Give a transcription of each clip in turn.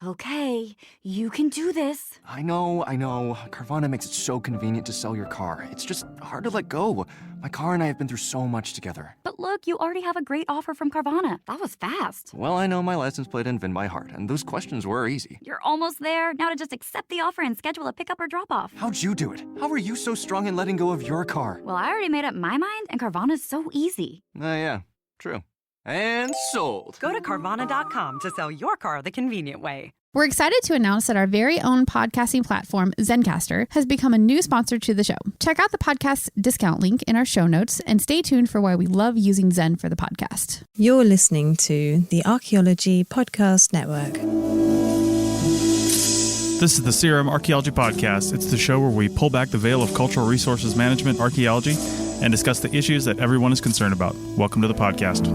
Okay, you can do this. I know. Carvana makes it so convenient to sell your car. It's just hard to let go. My car and I have been through so much together. But look, you already have a great offer from Carvana. That was fast. Well, I know my license plate and VIN by heart, and those questions were easy. You're almost there. Now to just accept the offer and schedule a pickup or drop-off. How'd you do it? How are you so strong in letting go of your car? Well, I already made up my mind, and Carvana's so easy. Yeah, true. And sold. Go to Carvana.com to sell your car the convenient way. We're excited to announce that our very own podcasting platform, Zencaster, has become a new sponsor to the show. Check out the podcast discount link in our show notes and stay tuned for why we love using Zen for the podcast. You're listening to the Archaeology Podcast Network. This is the CRM Archaeology Podcast. It's the show where we pull back the veil of cultural resources management, archaeology, and discuss the issues that everyone is concerned about. Welcome to the podcast.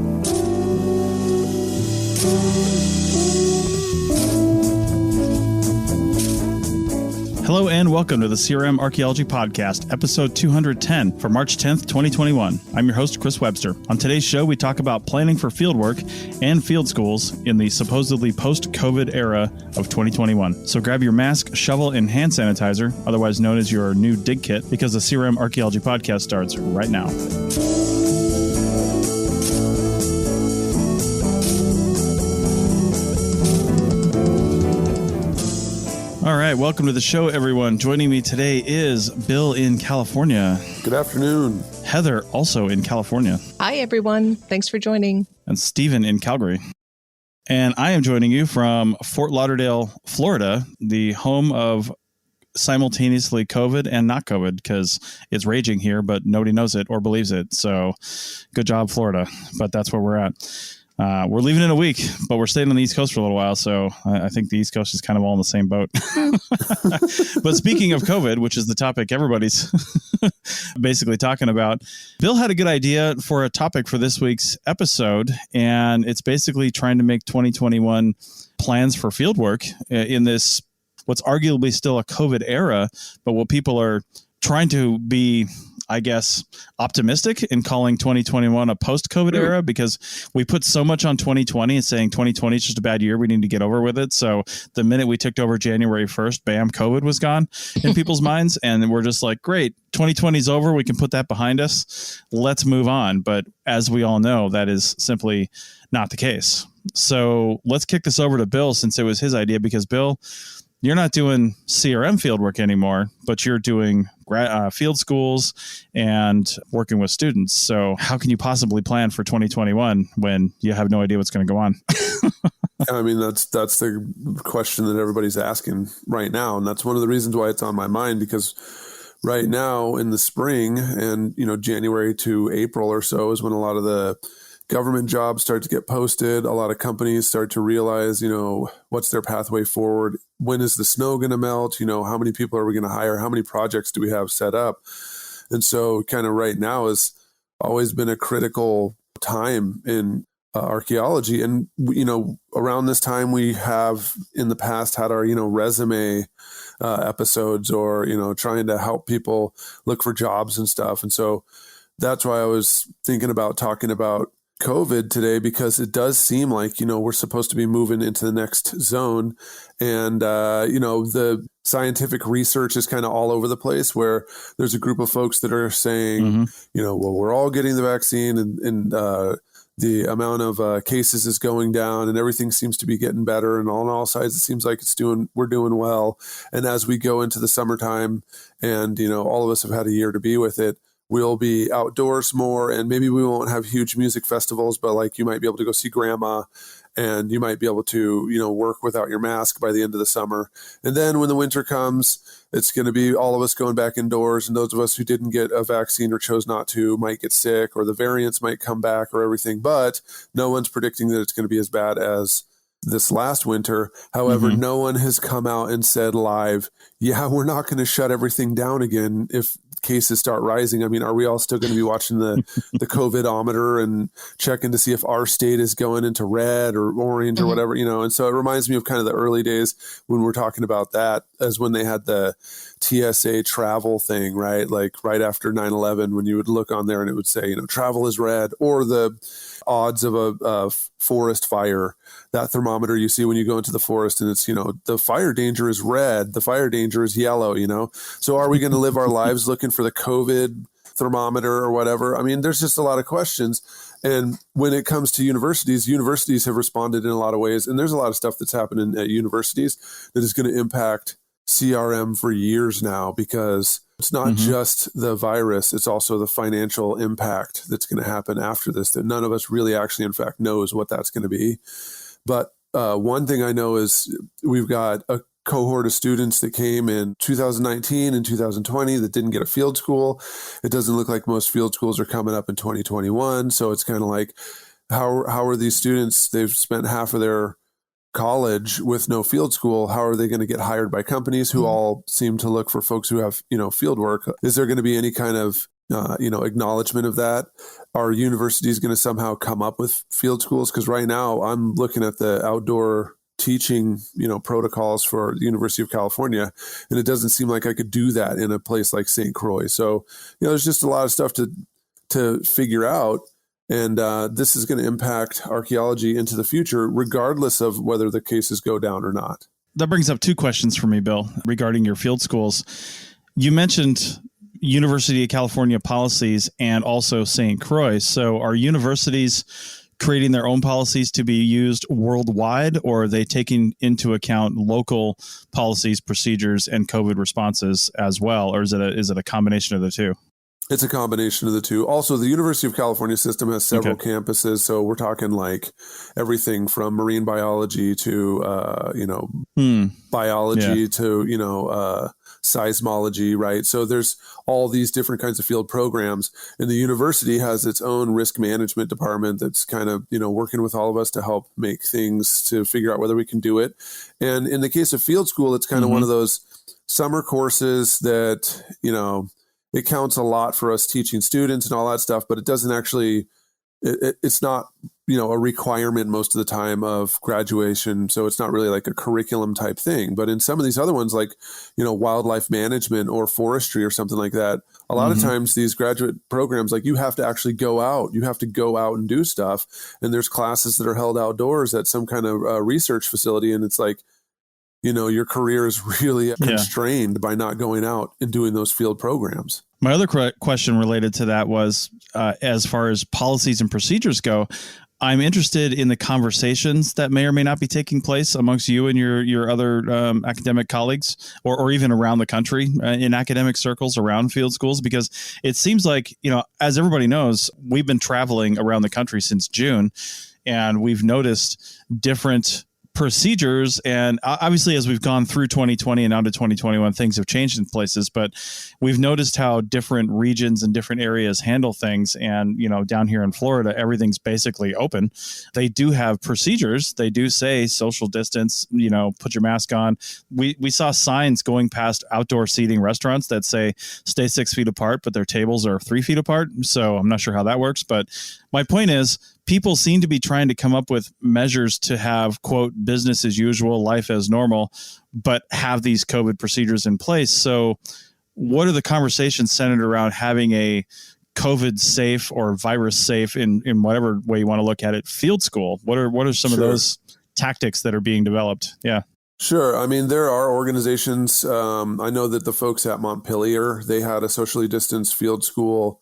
Hello and welcome to the CRM Archaeology Podcast, episode 210 for March 10th, 2021. I'm your host, Chris Webster. On today's show, we talk about planning for fieldwork and field schools in the supposedly post-COVID era of 2021. So grab your mask, shovel, and hand sanitizer, otherwise known as your new dig kit, because the CRM Archaeology Podcast starts right now. All right, welcome to the show, everyone. Joining me today is Bill in California. Good afternoon. Heather, also in California. Hi, everyone. Thanks for joining. And Stephen in Calgary. And I am joining you from Fort Lauderdale, Florida, the home of simultaneously COVID and not COVID, because it's raging here, but nobody knows it or believes it. So good job, Florida. But that's where we're at. We're leaving in a week, but we're staying on the East Coast for a little while. So I think the East Coast is kind of all in the same boat. But speaking of COVID, which is the topic everybody's basically talking about, Bill had a good idea for a topic for this week's episode. And it's basically trying to make 2021 plans for fieldwork in this, what's arguably still a COVID era, but what people are trying to be, I guess, optimistic in calling 2021 a post-COVID era, because we put so much on 2020 and saying 2020 is just a bad year. We need to get over with it. So the minute we ticked over January 1st, bam, COVID was gone in people's minds. And we're just like, great, 2020 is over. We can put that behind us. Let's move on. But as we all know, that is simply not the case. So let's kick this over to Bill, since it was his idea, because Bill, you're not doing CRM fieldwork anymore, but you're doing field schools and working with students. So how can you possibly plan for 2021 when you have no idea what's going to go on? I mean, that's the question that everybody's asking right now. And that's one of the reasons why it's on my mind, because right now in the spring and, January to April or so is when a lot of the government jobs start to get posted. A lot of companies start to realize, what's their pathway forward? When is the snow going to melt? How many people are we going to hire? How many projects do we have set up? And so kind of right now has always been a critical time in archaeology. And, around this time we have in the past had our, resume episodes or, trying to help people look for jobs and stuff. And so that's why I was thinking about talking about COVID today, because it does seem like, we're supposed to be moving into the next zone. And, the scientific research is kind of all over the place, where there's a group of folks that are saying, well, we're all getting the vaccine and the amount of cases is going down and everything seems to be getting better. And on all sides, it seems like we're doing well. And as we go into the summertime and, all of us have had a year to be with it, we'll be outdoors more, and maybe we won't have huge music festivals, but like you might be able to go see grandma, and you might be able to, work without your mask by the end of the summer. And then when the winter comes, it's going to be all of us going back indoors. And those of us who didn't get a vaccine or chose not to might get sick, or the variants might come back or everything. But no one's predicting that it's going to be as bad as this last winter. However, no one has come out and said live, yeah, we're not going to shut everything down again if cases start rising. I mean, are we all still going to be watching the COVIDometer and checking to see if our state is going into red or orange or whatever, And so it reminds me of kind of the early days when we're talking about that, as when they had the TSA travel thing, right? Like right after 9/11, when you would look on there and it would say, travel is red, or the odds of a forest fire, that thermometer you see when you go into the forest, and it's, the fire danger is red, the fire danger is yellow, So are we going to live our lives looking for the COVID thermometer or whatever? I mean, there's just a lot of questions. And when it comes to universities have responded in a lot of ways. And there's a lot of stuff that's happening at universities that is going to impact CRM for years now, because it's not just the virus, it's also the financial impact that's going to happen after this, that none of us really actually, in fact, knows what that's going to be. But one thing I know is we've got a cohort of students that came in 2019 and 2020 that didn't get a field school. It doesn't look like most field schools are coming up in 2021. So it's kind of like, how are these students, they've spent half of their college with no field school, how are they going to get hired by companies who all seem to look for folks who have, field work? Is there going to be any kind of, acknowledgement of that? Are universities going to somehow come up with field schools? Because right now I'm looking at the outdoor teaching, protocols for the University of California, and it doesn't seem like I could do that in a place like St. Croix. So, there's just a lot of stuff to figure out. And this is going to impact archaeology into the future, regardless of whether the cases go down or not. That brings up two questions for me, Bill, regarding your field schools. You mentioned University of California policies and also St. Croix. So are universities creating their own policies to be used worldwide, or are they taking into account local policies, procedures, and COVID responses as well? Or is it a combination of the two? It's a combination of the two. Also, the University of California system has several campuses. So we're talking like everything from marine biology to, biology to, seismology, right? So there's all these different kinds of field programs. And the university has its own risk management department that's kind of, working with all of us to help make things, to figure out whether we can do it. And in the case of field school, it's kind of one of those summer courses that, it counts a lot for us teaching students and all that stuff, but it doesn't actually, it's not, a requirement most of the time of graduation. So it's not really like a curriculum type thing. But in some of these other ones, like, wildlife management or forestry or something like that, a lot of times these graduate programs, like, you have to actually go out. You have to go out and do stuff. And there's classes that are held outdoors at some kind of research facility. And it's like, your career is really constrained by not going out and doing those field programs. My other question related to that was, as far as policies and procedures go, I'm interested in the conversations that may or may not be taking place amongst you and your other academic colleagues, or even around the country in academic circles around field schools, because it seems like, as everybody knows, we've been traveling around the country since June, and we've noticed different procedures. And obviously, as we've gone through 2020 and onto 2021, things have changed in places, but we've noticed how different regions and different areas handle things. And, down here in Florida, everything's basically open. They do have procedures. They do say social distance, put your mask on. We saw signs going past outdoor seating restaurants that say stay 6 feet apart, but their tables are 3 feet apart. So I'm not sure how that works. But my point is, people seem to be trying to come up with measures to have, quote, business as usual, life as normal, but have these COVID procedures in place. So what are the conversations centered around having a COVID safe or virus safe, in whatever way you want to look at it, field school? What are some of those tactics that are being developed? Yeah. Sure. I mean, there are organizations. I know that the folks at Montpelier, they had a socially distanced field school.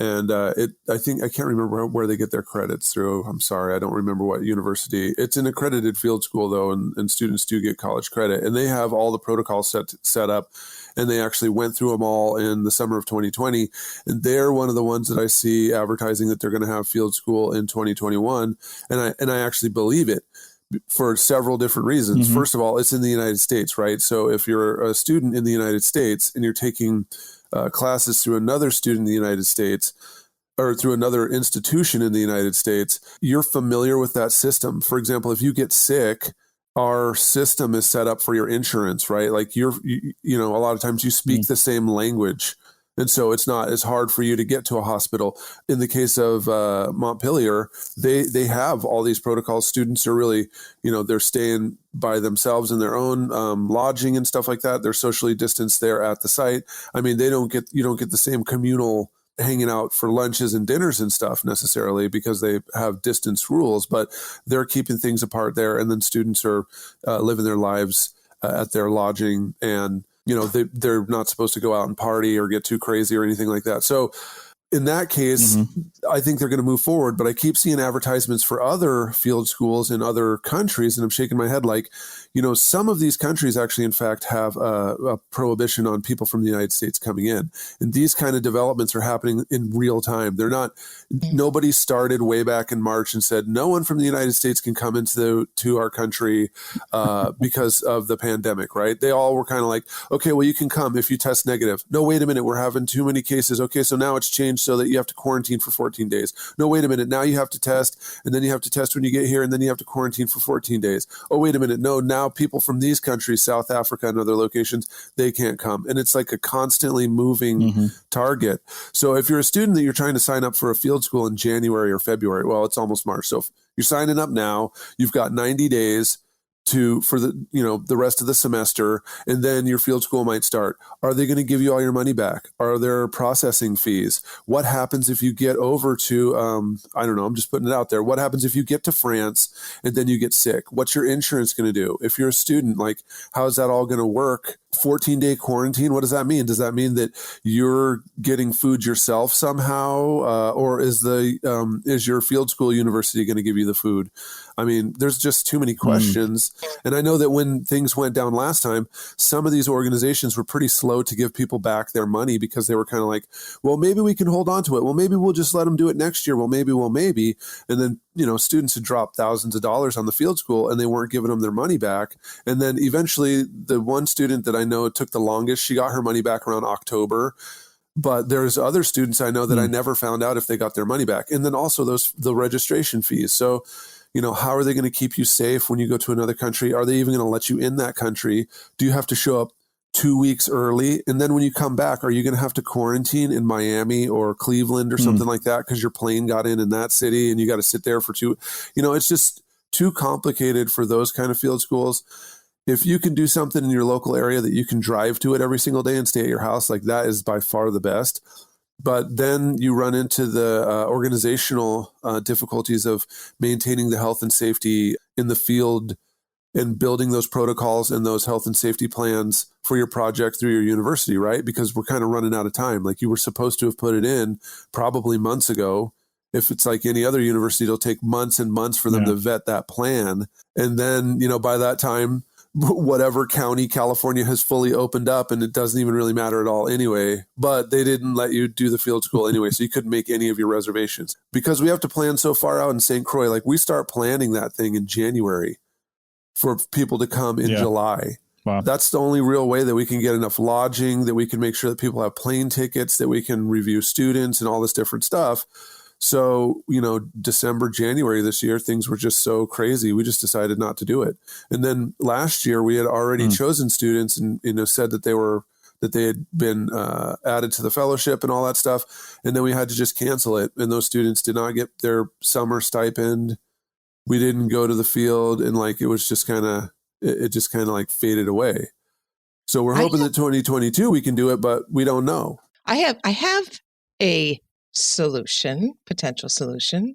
And I can't remember where they get their credits through. I'm sorry, I don't remember what university. It's an accredited field school, though, and students do get college credit. And they have all the protocols set up, and they actually went through them all in the summer of 2020. And they're one of the ones that I see advertising that they're going to have field school in 2021. And I actually believe it, for several different reasons. First of all, it's in the United States, right? So if you're a student in the United States and you're taking classes through another student in the United States, or through another institution in the United States, you're familiar with that system. For example, if you get sick, our system is set up for your insurance, right? Like a lot of times you speak the same language. And so it's not as hard for you to get to a hospital. In the case of Montpelier, they have all these protocols. Students are really, they're staying by themselves in their own lodging and stuff like that. They're socially distanced there at the site. I mean, you don't get the same communal hanging out for lunches and dinners and stuff necessarily because they have distance rules, but they're keeping things apart there. And then students are living their lives at their lodging, and, you know, they're not supposed to go out and party or get too crazy or anything like that. So in that case, I think they're going to move forward, but I keep seeing advertisements for other field schools in other countries, and I'm shaking my head like, you know, some of these countries actually, in fact, have a prohibition on people from the United States coming in. And these kind of developments are happening in real time. They're not, nobody started way back in March and said, no one from the United States can come to our country because of the pandemic, right? They all were kind of like, okay, well, you can come if you test negative. No, wait a minute, we're having too many cases. Okay, so now it's changed so that you have to quarantine for 14 days. No, wait a minute, now you have to test, and then you have to test when you get here, and then you have to quarantine for 14 days. Oh, wait a minute, no, now people from these countries, South Africa and other locations, they can't come. And it's like a constantly moving target. So if you're a student that you're trying to sign up for a field school in January or February, well, it's almost March. So if you're signing up now, you've got 90 days for the rest of the semester, and then your field school might start. Are they going to give you all your money back? Are there processing fees? What happens if you get over to, I don't know, I'm just putting it out there. What happens if you get to France and then you get sick? What's your insurance going to do? If you're a student, like, how is that all going to work? 14-day quarantine, what does that mean? Does that mean that you're getting food yourself somehow? Or is your field school university going to give you the food? I mean, there's just too many questions. And I know that when things went down last time, some of these organizations were pretty slow to give people back their money because they were kind of like, well, maybe we can hold on to it. Well, maybe we'll just let them do it next year. Well, maybe. And then, you know, students had dropped thousands of dollars on the field school and they weren't giving them their money back. And then eventually the one student that I know took the longest, she got her money back around October. But there's other students I know that I never found out if they got their money back. And then also the registration fees. So, you know, how are they going to keep you safe when you go to another country? Are they even going to let you in that country? Do you have to show up 2 weeks early? And then when you come back, are you going to have to quarantine in Miami or Cleveland or something like that because your plane got in that city and you got to sit there for it's just too complicated for those kind of field schools. If you can do something in your local area that you can drive to it every single day and stay at your house, like that is by far the best. But then you run into the organizational difficulties of maintaining the health and safety in the field and building those protocols and those health and safety plans for your project through your university, right? Because we're kind of running out of time. Like, you were supposed to have put it in probably months ago. If it's like any other university, it'll take months and months for them to vet that plan. And then, you know, by that time, whatever county California has fully opened up, and it doesn't even really matter at all anyway, but they didn't let you do the field school anyway, so you couldn't make any of your reservations. Because we have to plan so far out in St. Croix, like we start planning that thing in January for people to come in July. Wow. That's the only real way that we can get enough lodging, that we can make sure that people have plane tickets, that we can review students and all this different stuff. So, you know, December, January this year, things were just so crazy. We just decided not to do it. And then last year we had already chosen students and, you know, said that they had been added to the fellowship and all that stuff. And then we had to just cancel it. And those students did not get their summer stipend. We didn't go to the field, and like, it was just kind of, it just kind of like faded away. So we're hoping that 2022 we can do it, but we don't know. I have a potential solution.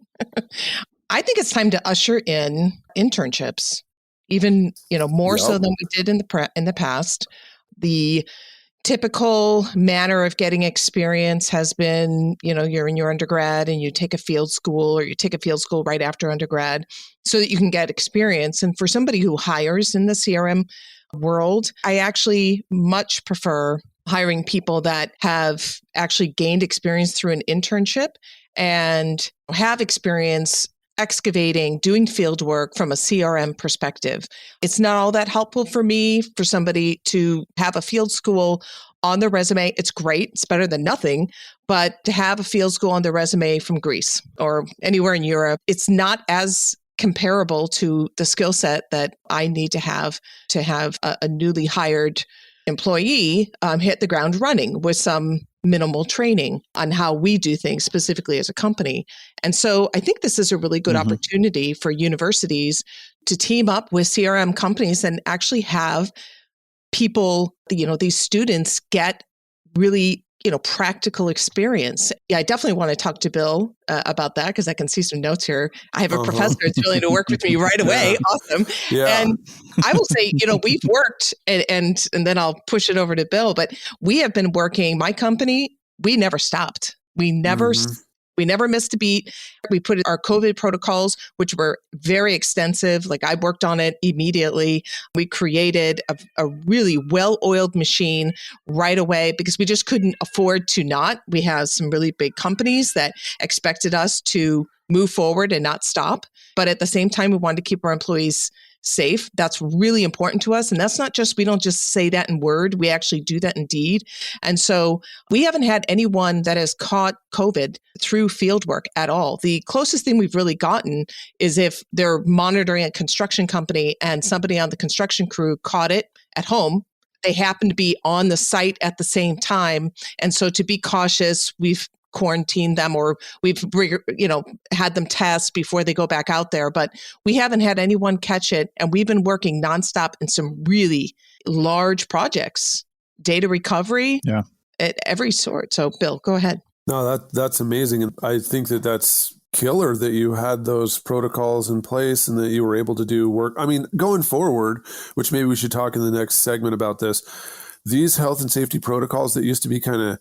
I think it's time to usher in internships, even, you know, more so than we did in the past. The typical manner of getting experience has been, you know, you're in your undergrad and you take a field school, or you take a field school right after undergrad so that you can get experience. And for somebody who hires in the CRM world, I actually much prefer hiring people that have actually gained experience through an internship and have experience excavating, doing field work from a CRM perspective. It's not all that helpful for me for somebody to have a field school on their resume. It's great. It's better than nothing. But to have a field school on their resume from Greece or anywhere in Europe, it's not as comparable to the skill set that I need to have a newly hired employee hit the ground running with some minimal training on how we do things specifically as a company. And so I think this is a really good opportunity for universities to team up with CRM companies and actually have people, you know, these students get really practical experience. Yeah, I definitely want to talk to Bill about that because I can see some notes here. I have a professor that's willing to work with me right away. Yeah. Awesome. Yeah. And I will say, we've worked and then I'll push it over to Bill, but we have been working, my company, we never stopped. We never missed a beat. We put our COVID protocols, which were very extensive. Like I worked on it immediately. We created a really well-oiled machine right away because we just couldn't afford to not. We have some really big companies that expected us to move forward and not stop. But at the same time, we wanted to keep our employees safe. That's really important to us. And that's not just, we don't just say that in word, we actually do that in deed. And so we haven't had anyone that has caught COVID through field work at all. The closest thing we've really gotten is if they're monitoring a construction company and somebody on the construction crew caught it at home. They happen to be on the site at the same time. And so to be cautious, we've quarantined them or we've had them test before they go back out there, but we haven't had anyone catch it. And we've been working nonstop in some really large projects, data recovery at every sort. So Bill, go ahead. No, that's amazing. And I think that's killer that you had those protocols in place and that you were able to do work. I mean, going forward, which maybe we should talk in the next segment about this, these health and safety protocols that used to be kind of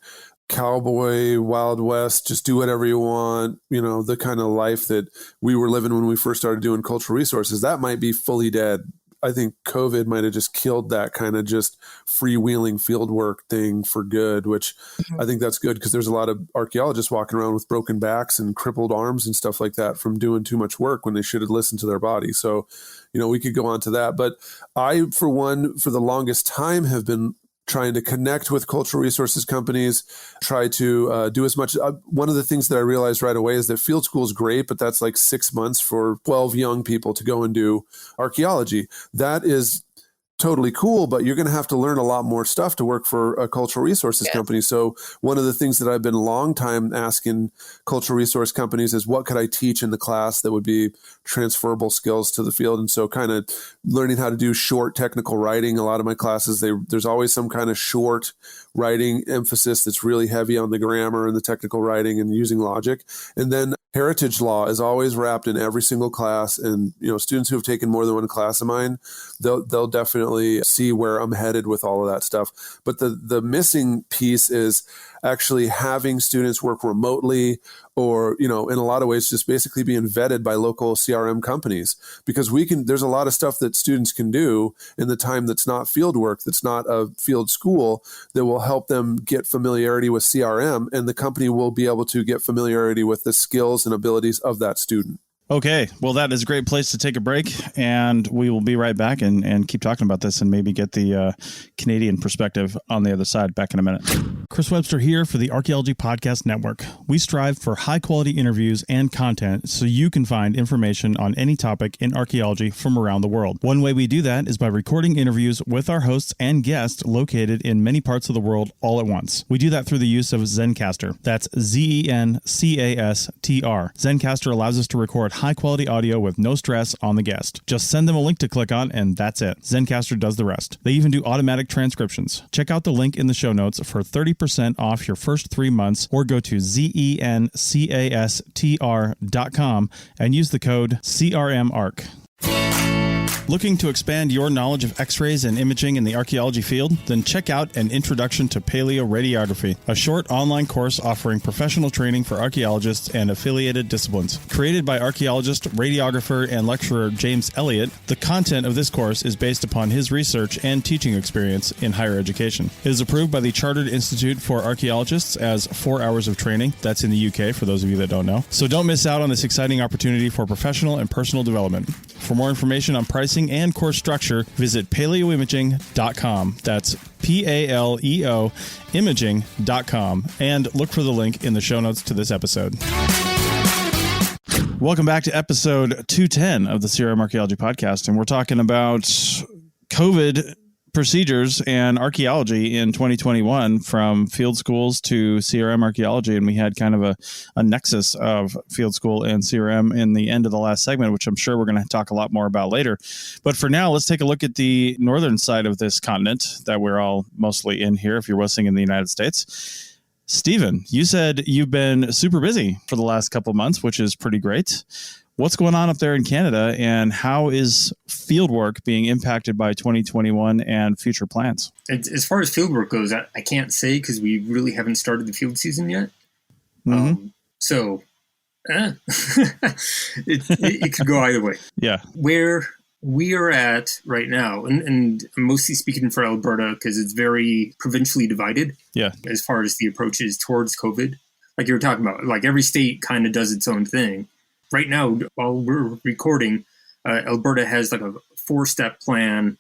cowboy, Wild West, just do whatever you want, the kind of life that we were living when we first started doing cultural resources, that might be fully dead. I think COVID might have just killed that kind of just freewheeling field work thing for good, which I think that's good because there's a lot of archaeologists walking around with broken backs and crippled arms and stuff like that from doing too much work when they should have listened to their body. So, we could go on to that. But I, for one, for the longest time have been trying to connect with cultural resources companies, try to do as much. One of the things that I realized right away is that field school is great, but that's like 6 months for 12 young people to go and do archaeology. That is totally cool, but you're going to have to learn a lot more stuff to work for a cultural resources company. So one of the things that I've been a long time asking cultural resource companies is what could I teach in the class that would be transferable skills to the field? And so kind of learning how to do short technical writing. A lot of my classes, there's always some kind of short writing emphasis that's really heavy on the grammar and the technical writing and using logic. And then heritage law is always wrapped in every single class. And, students who have taken more than one class of mine, they'll definitely see where I'm headed with all of that stuff. But the missing piece is actually having students work remotely or, in a lot of ways, just basically being vetted by local CRM companies, because there's a lot of stuff that students can do in the time that's not field work, that's not a field school, that will help them get familiarity with CRM, and the company will be able to get familiarity with the skills and abilities of that student. Okay, well, that is a great place to take a break, and we will be right back and keep talking about this and maybe get the Canadian perspective on the other side back in a minute. Chris Webster here for the Archaeology Podcast Network. We strive for high-quality interviews and content so you can find information on any topic in archaeology from around the world. One way we do that is by recording interviews with our hosts and guests located in many parts of the world all at once. We do that through the use of Zencastr. That's Zencastr. Zencastr allows us to record high-quality audio with no stress on the guest. Just send them a link to click on, and that's it. Zencastr does the rest. They even do automatic transcriptions. Check out the link in the show notes for 30% off your first 3 months, or go to zencastr.com and use the code CRM Arch. Looking to expand your knowledge of X-rays and imaging in the archaeology field? Then check out An Introduction to Paleoradiography, a short online course offering professional training for archaeologists and affiliated disciplines. Created by archaeologist, radiographer, and lecturer James Elliott, the content of this course is based upon his research and teaching experience in higher education. It is approved by the Chartered Institute for Archaeologists as 4 hours of training. That's in the UK, for those of you that don't know. So don't miss out on this exciting opportunity for professional and personal development. For more information on pricing and course structure, visit paleoimaging.com. That's PALEO imaging.com, and look for the link in the show notes to this episode. Welcome back to episode 210 of the CRM Archaeology Podcast, and we're talking about COVID procedures and archaeology in 2021, from field schools to CRM archaeology. And we had kind of a nexus of field school and CRM in the end of the last segment, which I'm sure we're going to talk a lot more about later. But for now, let's take a look at the northern side of this continent that we're all mostly in here, if you're listening in the United States. Stephen, you said you've been super busy for the last couple of months, which is pretty great. What's going on up there in Canada, and how is fieldwork being impacted by 2021 and future plans? As far as fieldwork goes, I can't say because we really haven't started the field season yet. Mm-hmm. It could go either way. Yeah. Where we are at right now, and I'm mostly speaking for Alberta because it's very provincially divided. Yeah. As far as the approaches towards COVID, like you were talking about, like every state kind of does its own thing. Right now, while we're recording, Alberta has like a 4-step plan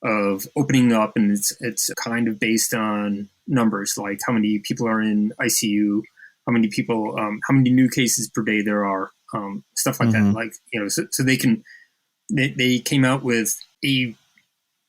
of opening up, and it's kind of based on numbers, like how many people are in ICU, how many people, how many new cases per day there are, stuff like that. Like, so they came out with a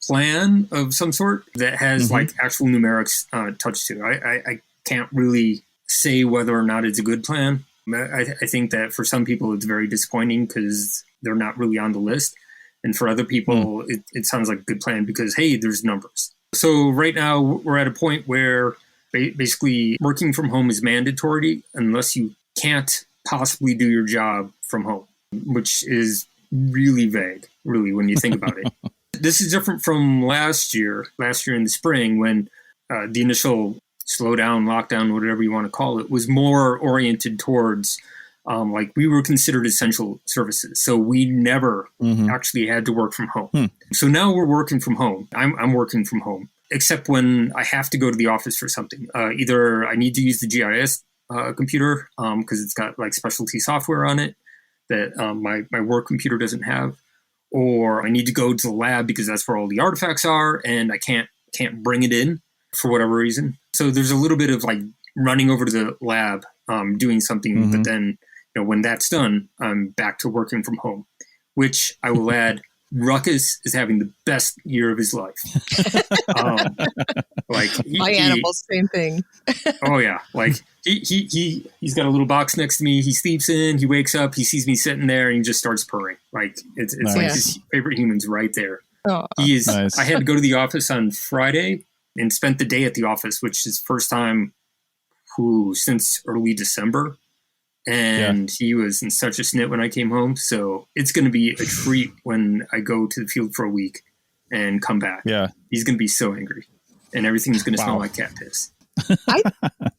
plan of some sort that has like actual numerics touched to. I can't really say whether or not it's a good plan. I think that for some people it's very disappointing because they're not really on the list. And for other people, it sounds like a good plan because, hey, there's numbers. So right now we're at a point where basically working from home is mandatory unless you can't possibly do your job from home, which is really vague, really, when you think about it. This is different from last year in the spring when the initial slowdown, lockdown, whatever you want to call it, was more oriented towards like we were considered essential services. So we never actually had to work from home. So now we're working from home. I'm working from home, except when I have to go to the office for something. Either I need to use the GIS computer because it's got like specialty software on it that my work computer doesn't have, or I need to go to the lab because that's where all the artifacts are and I can't bring it in for whatever reason. So there's a little bit of like running over to the lab, doing something, but then when that's done, I'm back to working from home, which I will add, Ruckus is having the best year of his life. My animals, same thing. Oh yeah, like he's got a little box next to me. He sleeps in. He wakes up. He sees me sitting there, and he just starts purring. Like it's Nice. like his favorite humans right there. Oh. He is. Nice. I had to go to the office on Friday and spent the day at the office, which is first time since early December. And he was in such a snit when I came home. So it's going to be a treat when I go to the field for a week and come back. Yeah. He's going to be so angry and everything's going to smell like cat piss. I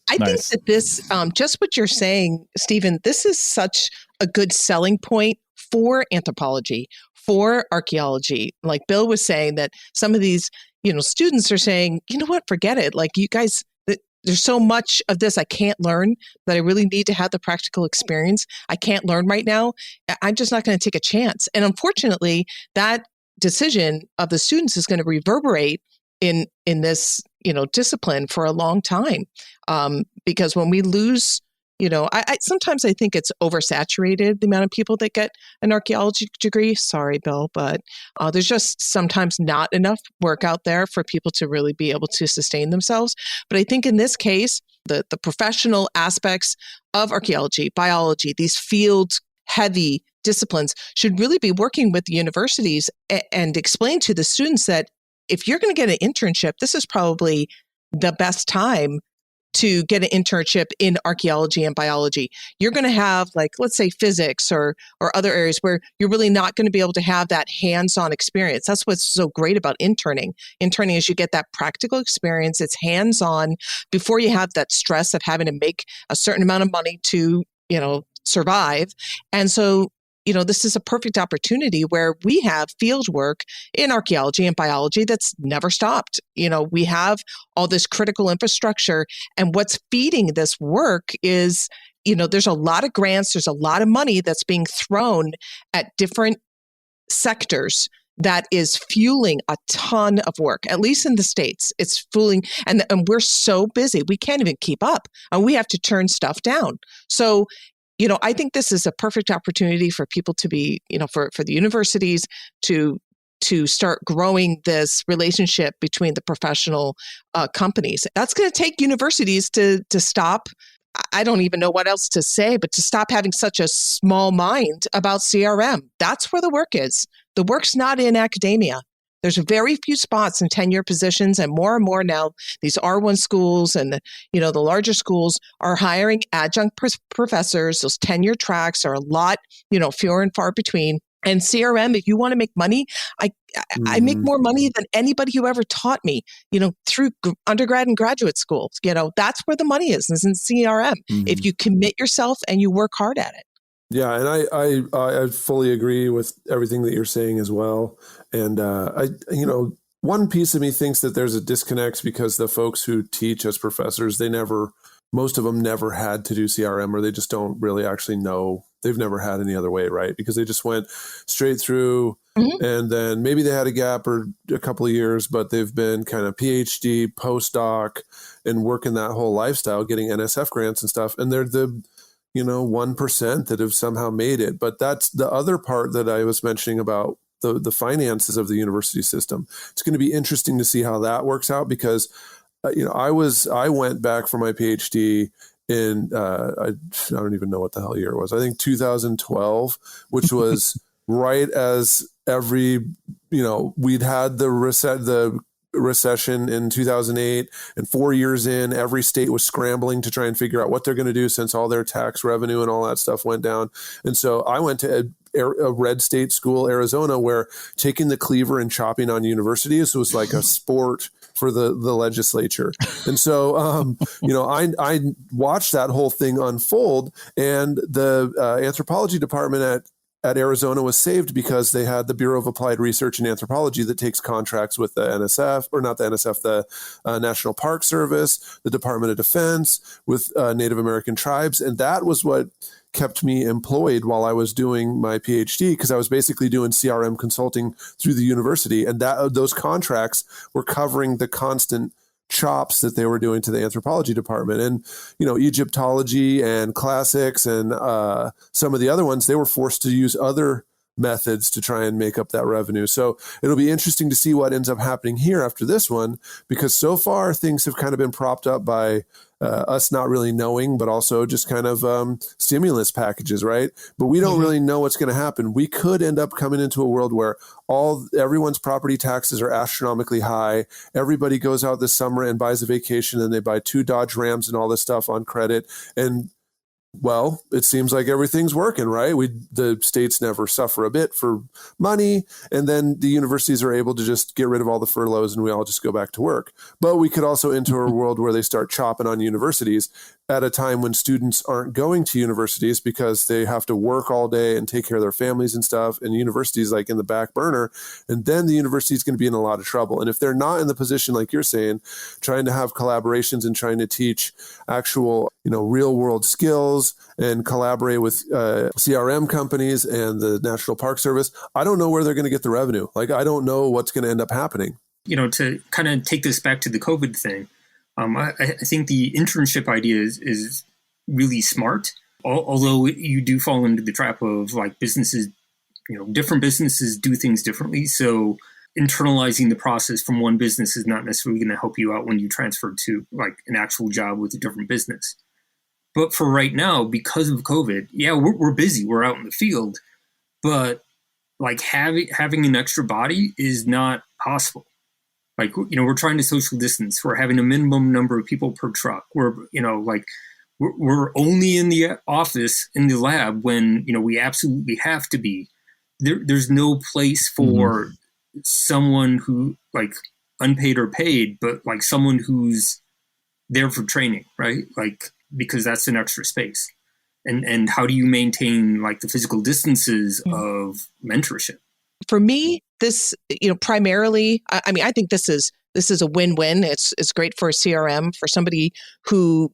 think Nice. that this, just what you're saying, Stephen, this is such a good selling point for anthropology, for archaeology. Like Bill was saying that some of these, students are saying, you know what, forget it. Like you guys, there's so much of this I can't learn that I really need to have the practical experience. I can't learn right now. I'm just not going to take a chance. And unfortunately, that decision of the students is going to reverberate in this, discipline for a long time. Because when we lose, I sometimes I think it's oversaturated, the amount of people that get an archaeology degree. Sorry, Bill, but there's just sometimes not enough work out there for people to really be able to sustain themselves. But I think in this case, the professional aspects of archaeology, biology, these field heavy disciplines should really be working with the universities and explain to the students that if you're going to get an internship, this is probably the best time to get an internship in archaeology and biology. You're going to have, like, let's say physics or other areas where you're really not going to be able to have that hands-on experience. That's what's so great about interning. Interning is you get that practical experience. It's hands-on before you have that stress of having to make a certain amount of money to, survive. And so, this is a perfect opportunity where we have field work in archaeology and biology that's never stopped. We have all this critical infrastructure, and what's feeding this work is, there's a lot of grants, there's a lot of money that's being thrown at different sectors that is fueling a ton of work, at least in the States. It's fueling, and we're so busy, we can't even keep up, and we have to turn stuff down. So, I think this is a perfect opportunity for people to be, for the universities to start growing this relationship between the professional companies. That's going to take universities to stop. I don't even know what else to say, but to stop having such a small mind about CRM. That's where the work is. The work's not in academia. There's very few spots in tenure positions, and more now, these R1 schools and the larger schools are hiring adjunct professors. Those tenure tracks are a lot, fewer and far between. And CRM, if you want to make money, I make more money than anybody who ever taught me, through undergrad and graduate schools. That's where the money is in CRM. If you commit yourself and you work hard at it. Yeah, and I fully agree with everything that you're saying as well. And one piece of me thinks that there's a disconnect because the folks who teach as professors, most of them never had to do CRM, or they just don't really actually know. They've never had any other way, right? Because they just went straight through, and then maybe they had a gap or a couple of years, but they've been kind of PhD, postdoc, and working that whole lifestyle, getting NSF grants and stuff. And they're the 1% that have somehow made it. But that's the other part that I was mentioning about the finances of the university system. It's going to be interesting to see how that works out because, I went back for my PhD in, I don't even know what the hell year it was. I think 2012, which was right as we'd had the recession in 2008, and 4 years in, every state was scrambling to try and figure out what they're going to do since all their tax revenue and all that stuff went down. And so I went to a red state school, Arizona, where taking the cleaver and chopping on universities was like a sport for the legislature. And so, I watched that whole thing unfold, and the anthropology department at Arizona was saved because they had the Bureau of Applied Research in Anthropology that takes contracts with the NSF, or not the NSF, the National Park Service, the Department of Defense, with Native American tribes. And that was what kept me employed while I was doing my PhD, because I was basically doing CRM consulting through the university. And those contracts were covering the constant chops that they were doing to the anthropology department. And, Egyptology and classics and some of the other ones, they were forced to use other methods to try and make up that revenue. So it'll be interesting to see what ends up happening here after this one, because so far things have kind of been propped up by us not really knowing, but also just kind of stimulus packages, right? But we don't really know what's going to happen. We could end up coming into a world where everyone's property taxes are astronomically high. Everybody goes out this summer and buys a vacation, and they buy 2 Dodge Rams and all this stuff on credit. And well, it seems like everything's working, right? The states never suffer a bit for money, and then the universities are able to just get rid of all the furloughs and we all just go back to work. But we could also enter a world where they start chopping on universities at a time when students aren't going to universities because they have to work all day and take care of their families and stuff, and universities like in the back burner. And then the university is going to be in a lot of trouble. And if they're not in the position, like you're saying, trying to have collaborations and trying to teach actual, real world skills and collaborate with CRM companies and the National Park Service, I don't know where they're going to get the revenue. Like, I don't know what's going to end up happening. To kind of take this back to the COVID thing, I think the internship idea is really smart, although you do fall into the trap of like businesses, different businesses do things differently. So internalizing the process from one business is not necessarily going to help you out when you transfer to like an actual job with a different business. But for right now, because of COVID, we're busy. We're out in the field, but like having an extra body is not possible. Like, we're trying to social distance. We're having a minimum number of people per truck. We're only in the office, in the lab when, we absolutely have to be. There's no place for someone who like unpaid or paid, but like someone who's there for training, right? Like, because that's an extra space. And how do you maintain like the physical distances of mentorship? For me, this, primarily, I think this is a win-win. It's great for CRM, for somebody who,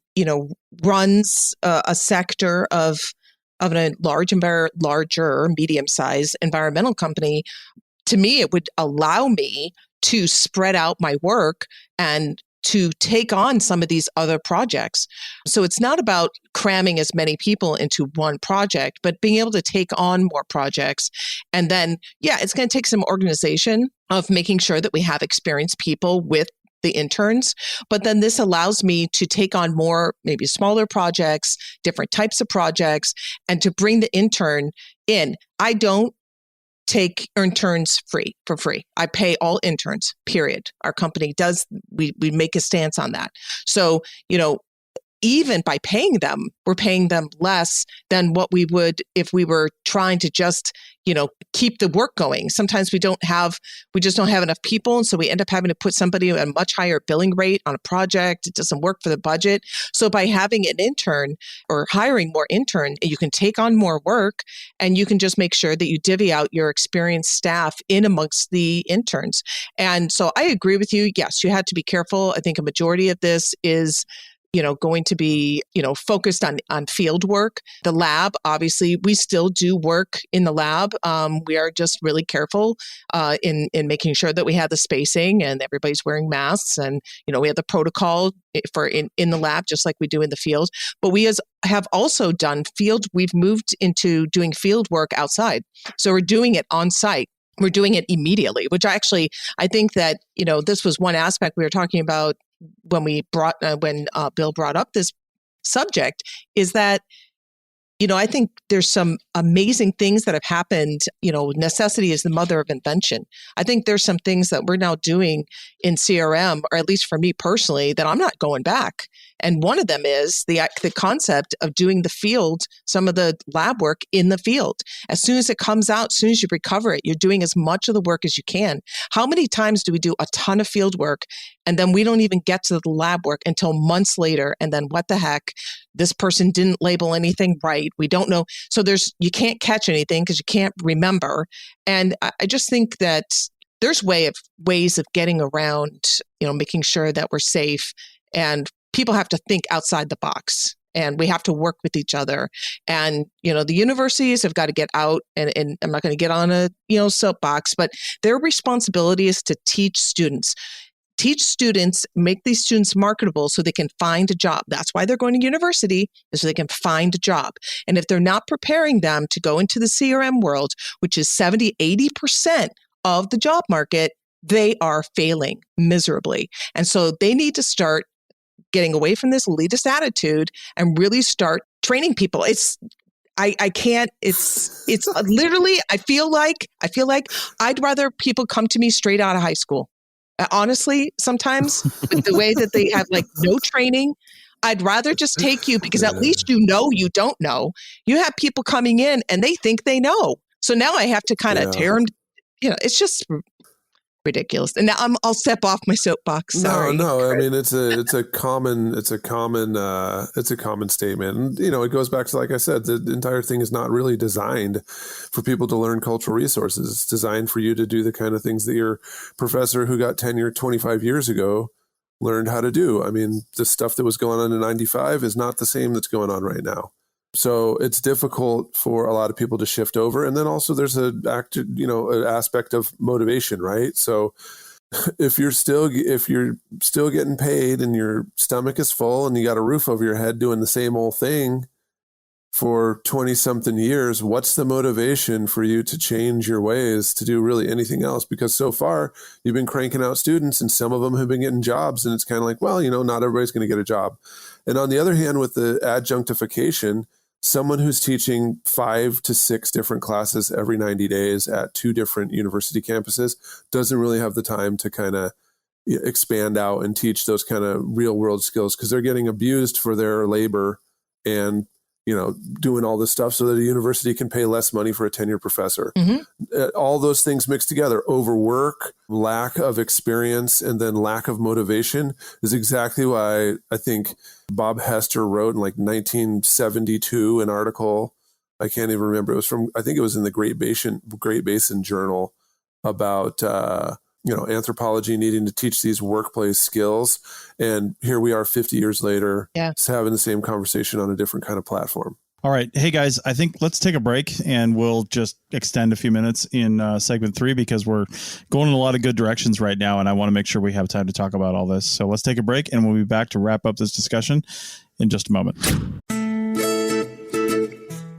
runs a sector of a larger, medium-sized environmental company. To me, it would allow me to spread out my work and to take on some of these other projects. So it's not about cramming as many people into one project, but being able to take on more projects. And then, it's going to take some organization of making sure that we have experienced people with the interns. But then this allows me to take on more, maybe smaller projects, different types of projects, and to bring the intern in. I don't take interns for free. I pay all interns, period. Our company does, we make a stance on that. So, even by paying them, we're paying them less than what we would if we were trying to just, keep the work going. Sometimes we just don't have enough people. And so we end up having to put somebody at a much higher billing rate on a project. It doesn't work for the budget. So by having an intern or hiring more interns, you can take on more work and you can just make sure that you divvy out your experienced staff in amongst the interns. And so I agree with you. Yes, you had to be careful. I think a majority of this is going to be, focused on field work. The lab, obviously, we still do work in the lab. We are just really careful in making sure that we have the spacing and everybody's wearing masks. And, we have the protocol for in the lab, just like we do in the field. But we have also done we've moved into doing field work outside. So we're doing it on site. We're doing it immediately, which I think that, this was one aspect we were talking about when Bill brought up this subject, is that, I think there's some amazing things that have happened. Necessity is the mother of invention. I think there's some things that we're now doing in CRM, or at least for me personally, that I'm not going back. And one of them is the concept of doing the field, some of the lab work in the field. As soon as it comes out, as soon as you recover it, you're doing as much of the work as you can. How many times do we do a ton of field work and then we don't even get to the lab work until months later? And then what the heck? This person didn't label anything right. We don't know. So you can't catch anything because you can't remember. And I just think that there's ways of getting around, making sure that we're safe, and people have to think outside the box, and we have to work with each other. And, the universities have got to get out, and I'm not going to get on a, soapbox, but their responsibility is to teach students, make these students marketable so they can find a job. That's why they're going to university, is so they can find a job. And if they're not preparing them to go into the CRM world, which is 70-80% of the job market, they are failing miserably. And so they need to start getting away from this elitist attitude and really start training people. I can't, it's literally, I feel like I'd rather people come to me straight out of high school. Honestly, sometimes with the way that they have no training, I'd rather just take you, because at least you don't know. You have people coming in and they think they know. So now I have to kind of tear them. It's just ridiculous. And now I'll step off my soapbox. Sorry. No. I mean, it's a common statement. And, it goes back to, like I said, the entire thing is not really designed for people to learn cultural resources. It's designed for you to do the kind of things that your professor who got tenure 25 years ago learned how to do. I mean, the stuff that was going on in 95 is not the same that's going on right now. So it's difficult for a lot of people to shift over. And then also there's an aspect of motivation, right? So if you're still getting paid and your stomach is full and you got a roof over your head doing the same old thing for 20 something years, what's the motivation for you to change your ways to do really anything else? Because so far you've been cranking out students and some of them have been getting jobs, and it's kind of like, well, not everybody's going to get a job. And on the other hand, with the adjunctification, someone who's teaching 5 to 6 different classes every 90 days at 2 different university campuses doesn't really have the time to kind of expand out and teach those kind of real world skills, because they're getting abused for their labor and, doing all this stuff so that a university can pay less money for a tenured professor. Mm-hmm. All those things mixed together, overwork, lack of experience, and then lack of motivation, is exactly why I think Bob Hester wrote in 1972 an article. I can't even remember. I think it was in the Great Basin Journal about, anthropology needing to teach these workplace skills. And here we are 50 years later, having the same conversation on a different kind of platform. All right. Hey, guys, I think let's take a break and we'll just extend a few minutes in segment 3, because we're going in a lot of good directions right now. And I want to make sure we have time to talk about all this. So let's take a break and we'll be back to wrap up this discussion in just a moment.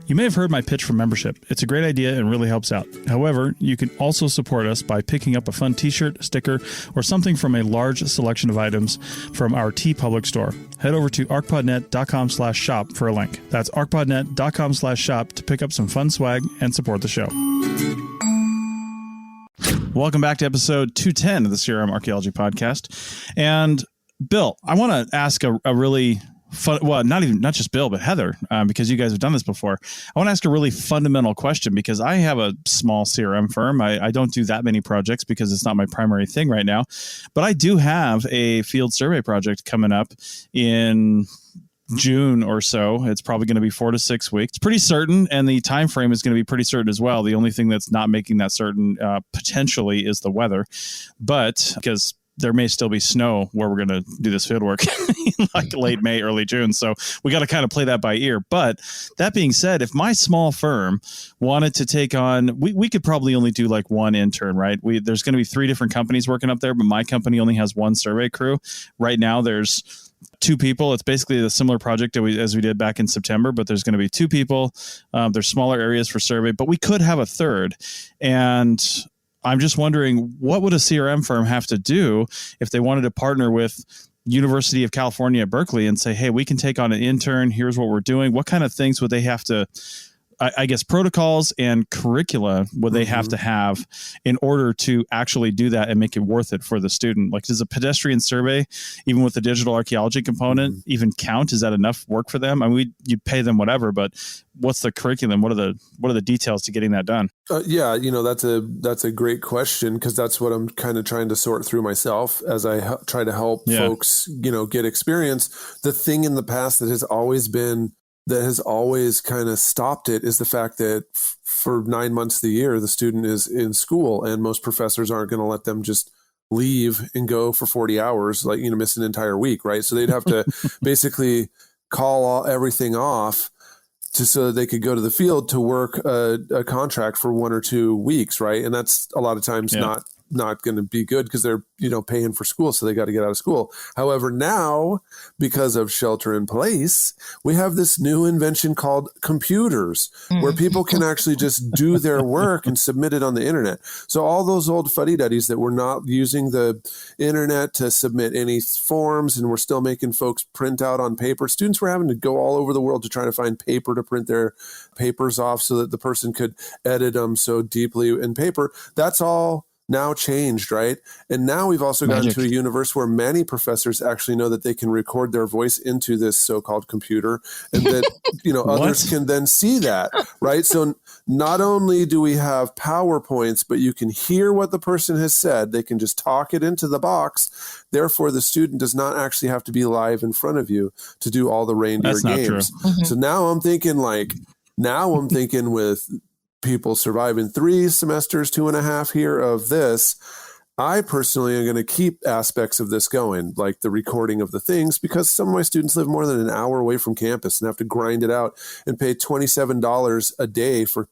You may have heard my pitch for membership. It's a great idea and really helps out. However, you can also support us by picking up a fun t-shirt, sticker, or something from a large selection of items from our TeePublic store. Head over to arcpodnet.com/shop for a link. That's arcpodnet.com/shop to pick up some fun swag and support the show. Welcome back to episode 210 of the CRM Archaeology Podcast. And Bill, I want to ask a really fun, well, not just Bill, but Heather, because you guys have done this before. I want to ask a really fundamental question because I have a small CRM firm. I don't do that many projects because it's not my primary thing right now, but I do have a field survey project coming up in June or so. It's probably going to be 4 to 6 weeks. It's pretty certain, and the time frame is going to be pretty certain as well. The only thing that's not making that certain potentially is the weather, but because there may still be snow where we're going to do this field work like late May, early June. So we got to kind of play that by ear. But that being said, if my small firm wanted to take on, we could probably only do like one intern, right? There's going to be 3 different companies working up there, but my company only has 1 survey crew. Right now there's 2 people. It's basically a similar project as we did back in September, but there's going to be 2 people. There's smaller areas for survey, but we could have a 3rd. And I'm just wondering, what would a CRM firm have to do if they wanted to partner with University of California at Berkeley and say, hey, we can take on an intern. Here's what we're doing. What kind of things would they have to, I guess, protocols and curricula would they have to have in order to actually do that and make it worth it for the student? Like, does a pedestrian survey, even with the digital archaeology component, even count? Is that enough work for them? I mean, you'd pay them whatever, but what's the curriculum? What are the details to getting that done? Yeah, that's a great question, because that's what I'm kind of trying to sort through myself as I try to help folks, get experience. The thing in the past that has always kind of stopped it is the fact that for 9 months of the year, the student is in school, and most professors aren't going to let them just leave and go for 40 hours, like, miss an entire week. Right. So they'd have to basically call everything off so that they could go to the field to work a contract for 1 or 2 weeks. Right. And that's a lot of times not going to be good because they're, paying for school. So they got to get out of school. However, now, because of shelter in place, we have this new invention called computers where people can actually just do their work and submit it on the internet. So all those old fuddy-duddies that were not using the internet to submit any forms and we're still making folks print out on paper, students were having to go all over the world to try to find paper to print their papers off so that the person could edit them so deeply in paper. That's all now changed, right? And now we've also gotten to a universe where many professors actually know that they can record their voice into this so-called computer, and that others can then see that, right? So not only do we have PowerPoints, but you can hear what the person has said. They can just talk it into the box. Therefore, the student does not actually have to be live in front of you to do all the reindeer games. So now I'm thinking with people surviving 3 semesters, 2.5 here of this, I personally am going to keep aspects of this going, like the recording of the things, because some of my students live more than an hour away from campus and have to grind it out and pay $27 a day for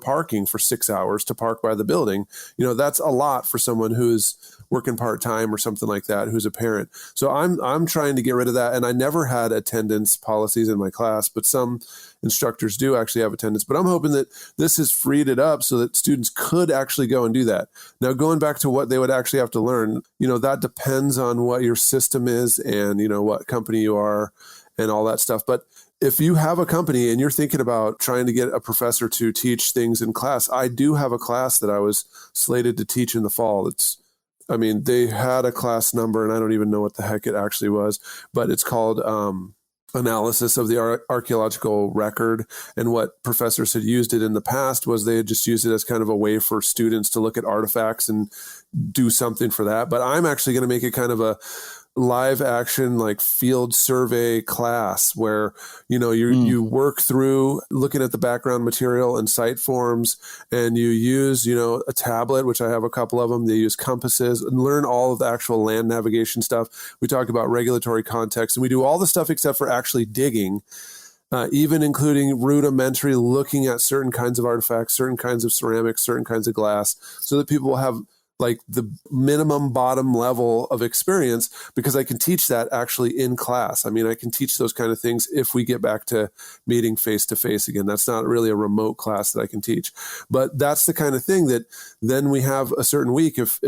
parking for 6 hours to park by the building. That's a lot for someone who's working part-time or something like that, who's a parent. So I'm trying to get rid of that. And I never had attendance policies in my class, but some instructors do actually have attendance. But I'm hoping that this has freed it up so that students could actually go and do that. Now, going back to what they would actually have to learn, that depends on what your system is and, what company you are and all that stuff. But if you have a company and you're thinking about trying to get a professor to teach things in class, I do have a class that I was slated to teach in the fall. They had a class number and I don't even know what the heck it actually was, but it's called Analysis of the Archaeological Record. And what professors had used it in the past was they had just used it as kind of a way for students to look at artifacts and do something for that. But I'm actually going to make it kind of a live action, like field survey class where, you work through looking at the background material and site forms, and you use, a tablet, which I have a couple of them. They use compasses and learn all of the actual land navigation stuff. We talk about regulatory context, and we do all the stuff except for actually digging, even including rudimentary looking at certain kinds of artifacts, certain kinds of ceramics, certain kinds of glass, so that people will have like the minimum bottom level of experience, because I can teach that actually in class. I can teach those kind of things if we get back to meeting face to face again. That's not really a remote class that I can teach, but that's the kind of thing that then we have a certain week. If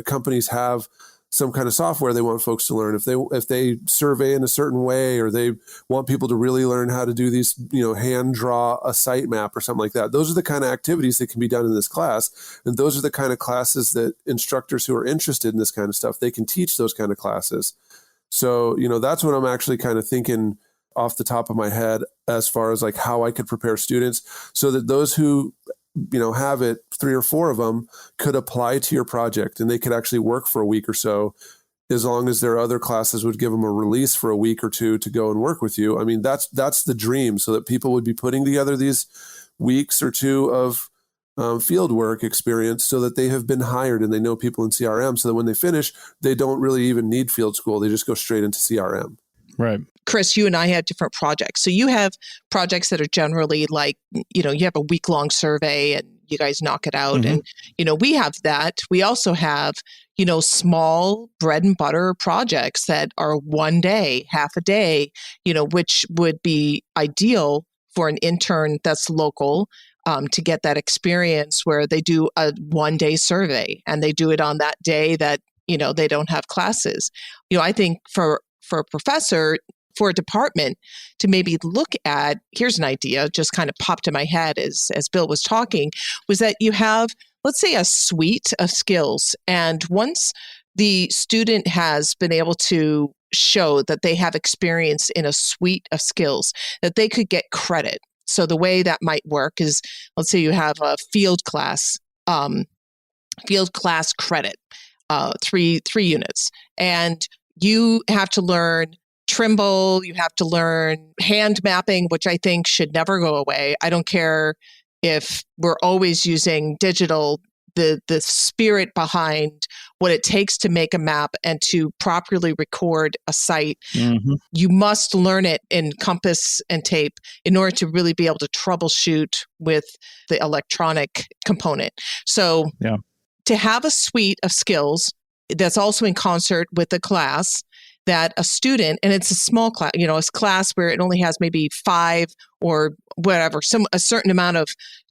companies have some kind of software they want folks to learn, if they survey in a certain way, or they want people to really learn how to do these, hand draw a site map or something like that. Those are the kind of activities that can be done in this class. And those are the kind of classes that instructors who are interested in this kind of stuff, they can teach those kind of classes. So, that's what I'm actually kind of thinking off the top of my head as far as like how I could prepare students so that those who have it, 3 or 4 of them could apply to your project and they could actually work for a week or so, as long as their other classes would give them a release for a week or 2 to go and work with you. I mean, that's the dream, so that people would be putting together these weeks or 2 of field work experience so that they have been hired and they know people in CRM, so that when they finish, they don't really even need field school. They just go straight into CRM. Right. Chris, you and I have different projects. So you have projects that are generally like, you have a week-long survey and you guys knock it out. Mm-hmm. And, we have that. We also have, small bread and butter projects that are one day, half a day, which would be ideal for an intern that's local to get that experience where they do a one-day survey and they do it on that day that, they don't have classes. I think for a professor, for a department to maybe look at, here's an idea, just kind of popped in my head as Bill was talking, was that you have, let's say, a suite of skills. And once the student has been able to show that they have experience in a suite of skills, that they could get credit. So the way that might work is, let's say you have a field class credit, 3 units, and you have to learn Trimble, you have to learn hand mapping, which I think should never go away. I don't care if we're always using digital, the spirit behind what it takes to make a map and to properly record a site. Mm-hmm. You must learn it in compass and tape in order to really be able to troubleshoot with the electronic component. So to have a suite of skills that's also in concert with the class, that a student, and it's a small class, it's a class where it only has maybe 5 or whatever, a certain amount of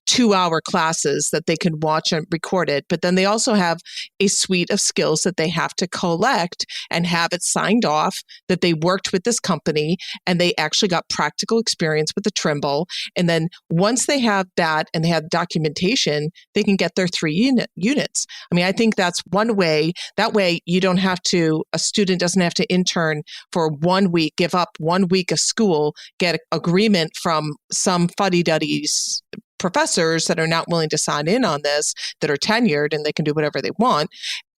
2-hour classes that they can watch and record it. But then they also have a suite of skills that they have to collect and have it signed off that they worked with this company and they actually got practical experience with the Trimble. And then once they have that and they have documentation, they can get their 3 units. I mean, I think that's one way. That way you don't have to, a student doesn't have to intern for 1 week, give up 1 week of school, get agreement from some fuddy-duddies professors that are not willing to sign in on this, that are tenured and they can do whatever they want.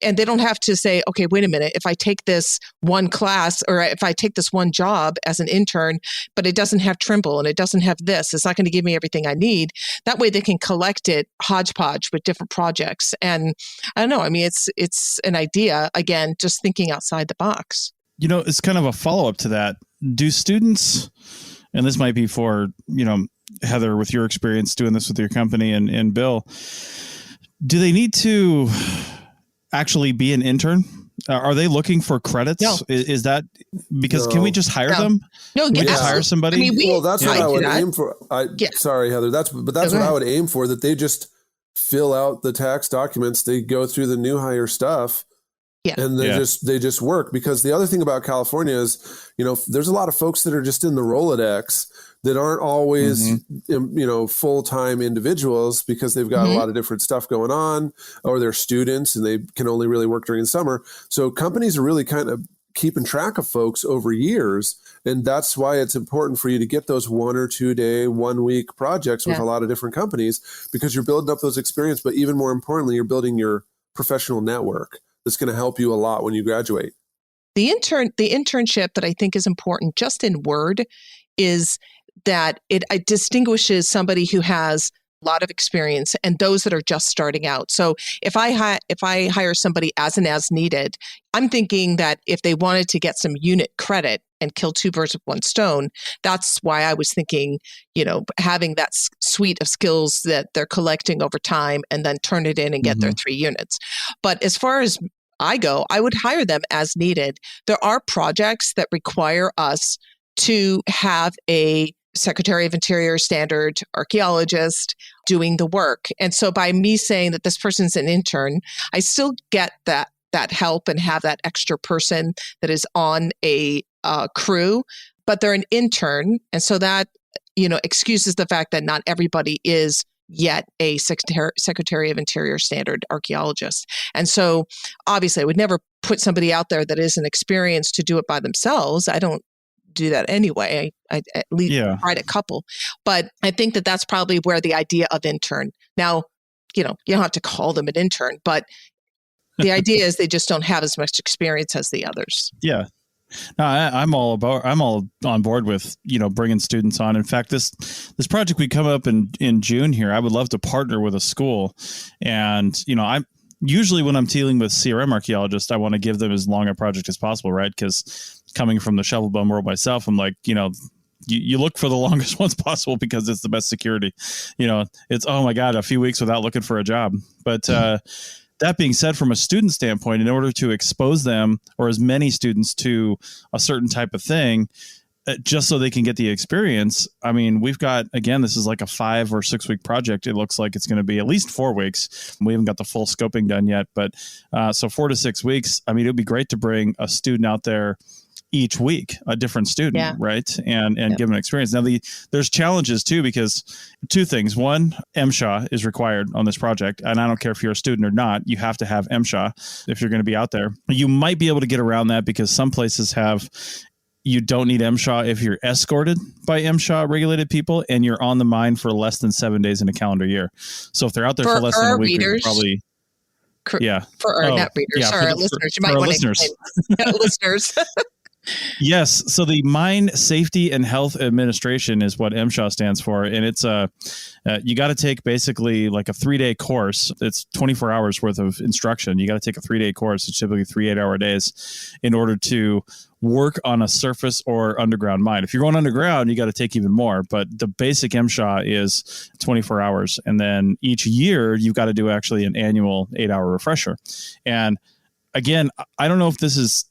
And they don't have to say, okay, wait a minute, if I take this one class or if I take this one job as an intern, but it doesn't have Trimble and it doesn't have this, it's not going to give me everything I need. That way they can collect it hodgepodge with different projects. And I don't know, I mean, it's an idea, again, just thinking outside the box. It's kind of a follow-up to that. Do students, and this might be for, Heather, with your experience doing this with your company and Bill, do they need to actually be an intern? Are they looking for credits? No. Is that because can we just hire them? No, can we just hire somebody? I mean, that's what I would aim for. Sorry, Heather. That's what I would aim for, that they just fill out the tax documents. They go through the new hire stuff. Yeah. And they just work, because the other thing about California is, there's a lot of folks that are just in the Rolodex that aren't always, full-time individuals, because they've got a lot of different stuff going on, or they're students and they can only really work during the summer. So companies are really kind of keeping track of folks over years. And that's why it's important for you to get those 1 or 2 day, 1 week projects with a lot of different companies, because you're building up those experience. But even more importantly, you're building your professional network that's going to help you a lot when you graduate. The internship that I think is important, just in word, is that it distinguishes somebody who has a lot of experience and those that are just starting out. So if I hire somebody as needed, I'm thinking that if they wanted to get some unit credit and kill 2 birds with 1 stone, that's why I was thinking, having that suite of skills that they're collecting over time and then turn it in and get their 3 units. But as far as I go, I would hire them as needed. There are projects that require us to have a Secretary of Interior standard archaeologist doing the work. And so by me saying that this person's an intern, I still get that that help and have that extra person that is on a crew, but they're an intern. And so that, excuses the fact that not everybody is yet a Secretary of Interior standard archaeologist. And so obviously I would never put somebody out there that isn't experienced to do it by themselves. I don't do that anyway. I at least tried a couple, but I think that that's probably where the idea of intern. Now, you don't have to call them an intern, but the idea is they just don't have as much experience as the others. Yeah. No, I'm all on board with, bringing students on. In fact, this project we come up in June here, I would love to partner with a school. And, I'm usually when I'm dealing with CRM archaeologists, I want to give them as long a project as possible, right? Because coming from the shovel bum world myself, I'm like, you look for the longest ones possible because it's the best security. It's, oh my God, a few weeks without looking for a job. But, that being said, from a student standpoint, in order to expose them or as many students to a certain type of thing, just so they can get the experience, I mean, we've got, again, this is like a 5 or 6 week project. It looks like it's going to be at least 4 weeks. We haven't got the full scoping done yet, but so 4 to 6 weeks. I mean, it would be great to bring a student out there each week, a different student, right? And give them an experience. Now, there's challenges too, because 2 things. One, MSHA is required on this project. And I don't care if you're a student or not, you have to have MSHA if you're going to be out there. You might be able to get around that because some places you don't need MSHA if you're escorted by MSHA regulated people and you're on the mine for less than 7 days in a calendar year. So if they're out there for less than a week, probably... For our net readers, our listeners, you might want to explain. Listeners. Yes. So the Mine Safety and Health Administration is what MSHA stands for. And it's you got to take basically like a 3-day course. It's 24 hours worth of instruction. You got to take a 3-day course. It's typically 3 8-hour days in order to work on a surface or underground mine. If you're going underground, you got to take even more. But the basic MSHA is 24 hours. And then each year you've got to do actually an annual 8-hour refresher. And again, I don't know if this is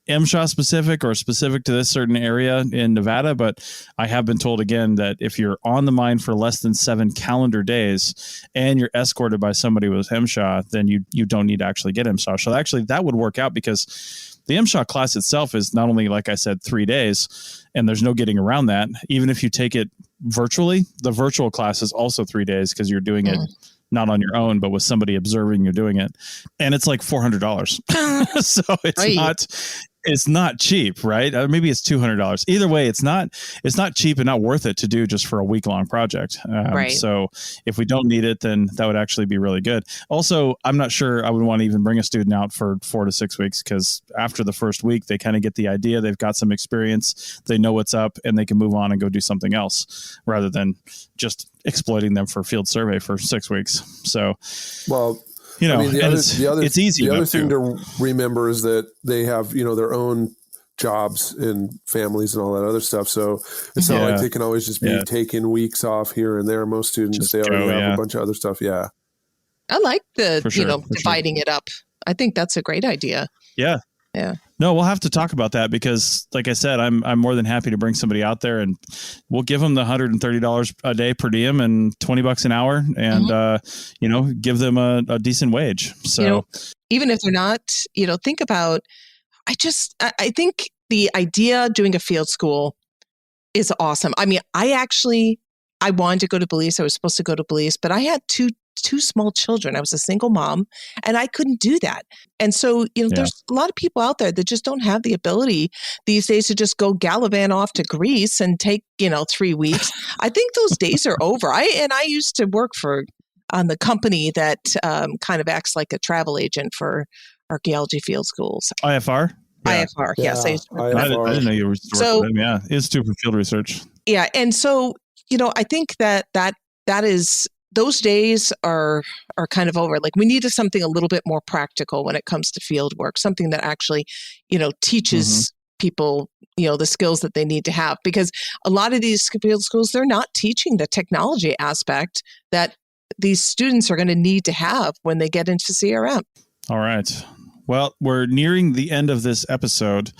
MSHA specific or specific to this certain area in Nevada, but I have been told again that if you're on the mine for less than 7 calendar days and you're escorted by somebody with MSHA, then you don't need to actually get MSHA. So actually that would work out because the MSHA class itself is not only, like I said, 3 days, and there's no getting around that. Even if you take it virtually, the virtual class is also 3 days because you're doing it not on your own, but with somebody observing you're doing it. And it's like $400. So it's not cheap, right? Maybe it's $200. Either way, it's not cheap and not worth it to do just for a week-long project. So if we don't need it, then that would actually be really good. Also, I'm not sure I would want to even bring a student out for 4 to 6 weeks because after the first week, they kind of get the idea. They've got some experience. They know what's up and they can move on and go do something else rather than just exploiting them for field survey for 6 weeks. So, well, it's easy. The other thing to remember is that they have, their own jobs and families and all that other stuff. So it's not like they can always just be taking weeks off here and there. Most students, they already have a bunch of other stuff. Yeah. I like dividing it up. I think that's a great idea. Yeah. Yeah. No, we'll have to talk about that because, like I said, I'm more than happy to bring somebody out there and we'll give them the $130 a day per diem and $20 an hour and, give them a decent wage. So even if they're not, think about, I think the idea of doing a field school is awesome. I mean, I wanted to go to Belize. I was supposed to go to Belize, but I had two small children. I was a single mom and I couldn't do that. And so, there's a lot of people out there that just don't have the ability these days to just go gallivant off to Greece and take, 3 weeks. I think those days are over. I used to work on the company that kind of acts like a travel agent for archaeology field schools. IFR? Yeah. IFR, yes. I used to work I didn't know you were working with them. Yeah, Institute for Field Research. Yeah. And so, I think that is, those days are kind of over. Like we needed something a little bit more practical when it comes to field work, something that actually, teaches people, the skills that they need to have. Because a lot of these field schools, they're not teaching the technology aspect that these students are going to need to have when they get into CRM. All right. Well, we're nearing the end of this episode.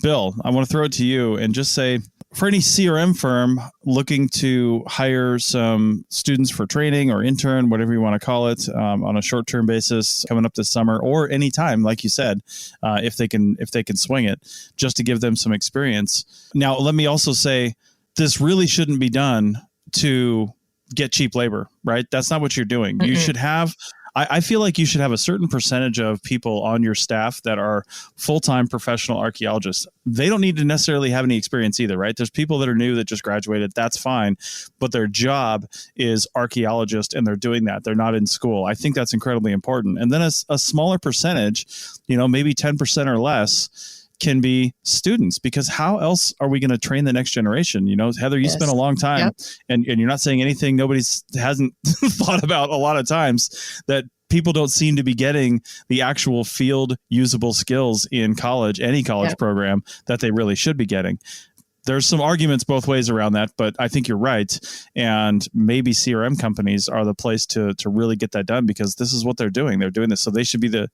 Bill, I want to throw it to you and just say, for any CRM firm looking to hire some students for training or intern, whatever you want to call it, on a short-term basis coming up this summer or anytime, like you said, if they can swing it, just to give them some experience. Now, let me also say this really shouldn't be done to get cheap labor, right? That's not what you're doing. Mm-hmm. You should have, I feel like you should have a certain percentage of people on your staff that are full-time professional archaeologists. They don't need to necessarily have any experience either, right? There's people that are new that just graduated. That's fine. But their job is archaeologist, and they're doing that. They're not in school. I think that's incredibly important. And then a smaller percentage, maybe 10% or less, can be students, because how else are we going to train the next generation? Heather, you spent a long time, and you're not saying anything hasn't thought about a lot of times, that people don't seem to be getting the actual field usable skills in college, any college program, that they really should be getting. There's some arguments both ways around that, but I think you're right. And maybe CRM companies are the place to really get that done, because this is what they're doing. They're doing this. So they should be